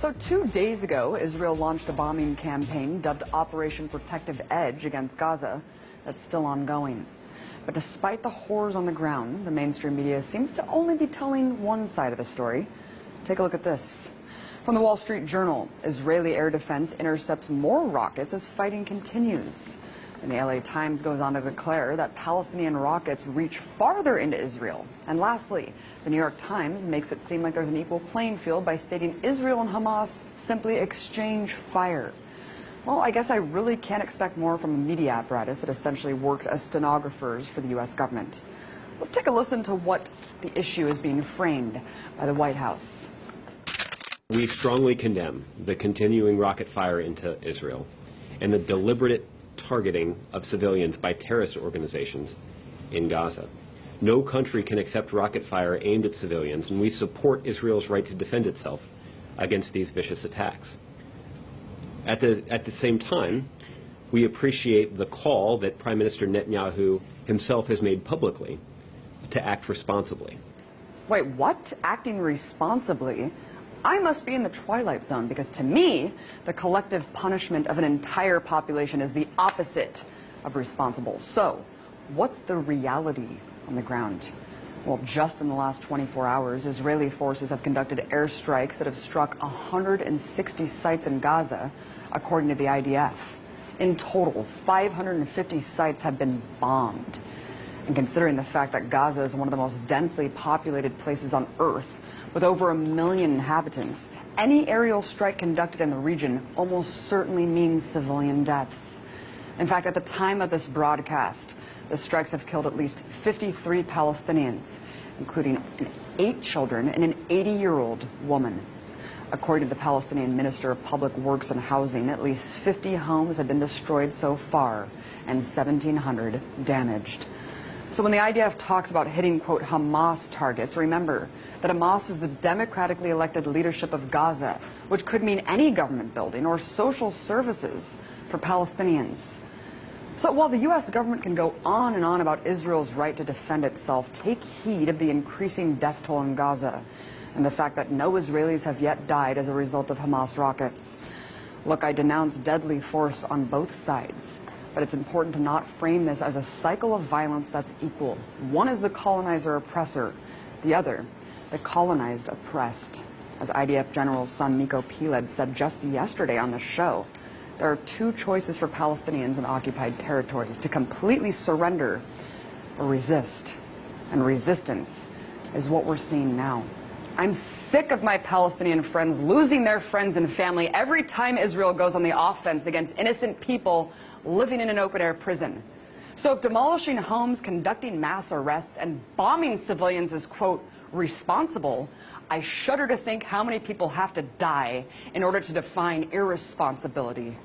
So 2 days ago, Israel launched a bombing campaign dubbed Operation Protective Edge against Gaza that's still ongoing. But despite the horrors on the ground, the mainstream media seems to only be telling one side of the story. Take a look at this. From the Wall Street Journal, Israeli air defense intercepts more rockets as fighting continues. And the LA Times goes on to declare that Palestinian rockets reach farther into Israel. And lastly, the New York Times makes it seem like there's an equal playing field by stating Israel and Hamas simply exchange fire. Well, I guess I really can't expect more from a media apparatus that essentially works as stenographers for the U.S. government. Let's take a listen to what the issue is being framed by the White House. We strongly condemn the continuing rocket fire into Israel and the deliberate targeting of civilians by terrorist organizations in Gaza. No country can accept rocket fire aimed at civilians, and we support Israel's right to defend itself against these vicious attacks. At the same time, we appreciate the call that Prime Minister Netanyahu himself has made publicly to act responsibly. Wait, what? Acting responsibly? I must be in the twilight zone, because to me, the collective punishment of an entire population is the opposite of responsible. So, what's the reality on the ground? Well, just in the last 24 hours, Israeli forces have conducted airstrikes that have struck 160 sites in Gaza, according to the IDF. In total, 550 sites have been bombed. And considering the fact that Gaza is one of the most densely populated places on Earth, with over 1 million inhabitants, any aerial strike conducted in the region almost certainly means civilian deaths. In fact, at the time of this broadcast, the strikes have killed at least 53 Palestinians, including 8 children and an 80-year-old woman. According to the Palestinian Minister of Public Works and Housing, at least 50 homes have been destroyed so far and 1,700 damaged. So when the IDF talks about hitting, quote, Hamas targets, remember that Hamas is the democratically elected leadership of Gaza, which could mean any government building or social services for Palestinians. So while the U.S. government can go on and on about Israel's right to defend itself, take heed of the increasing death toll in Gaza and the fact that no Israelis have yet died as a result of Hamas rockets. Look, I denounce deadly force on both sides. But it's important to not frame this as a cycle of violence that's equal. One is the colonizer oppressor, the other, the colonized oppressed. As IDF General's son Miko Piled said just yesterday on the show, there are 2 choices for Palestinians in occupied territories: to completely surrender or resist. And resistance is what we're seeing now. I'm sick of my Palestinian friends losing their friends and family every time Israel goes on the offense against innocent people living in an open-air prison. So if demolishing homes, conducting mass arrests, and bombing civilians is, quote, responsible, I shudder to think how many people have to die in order to define irresponsibility.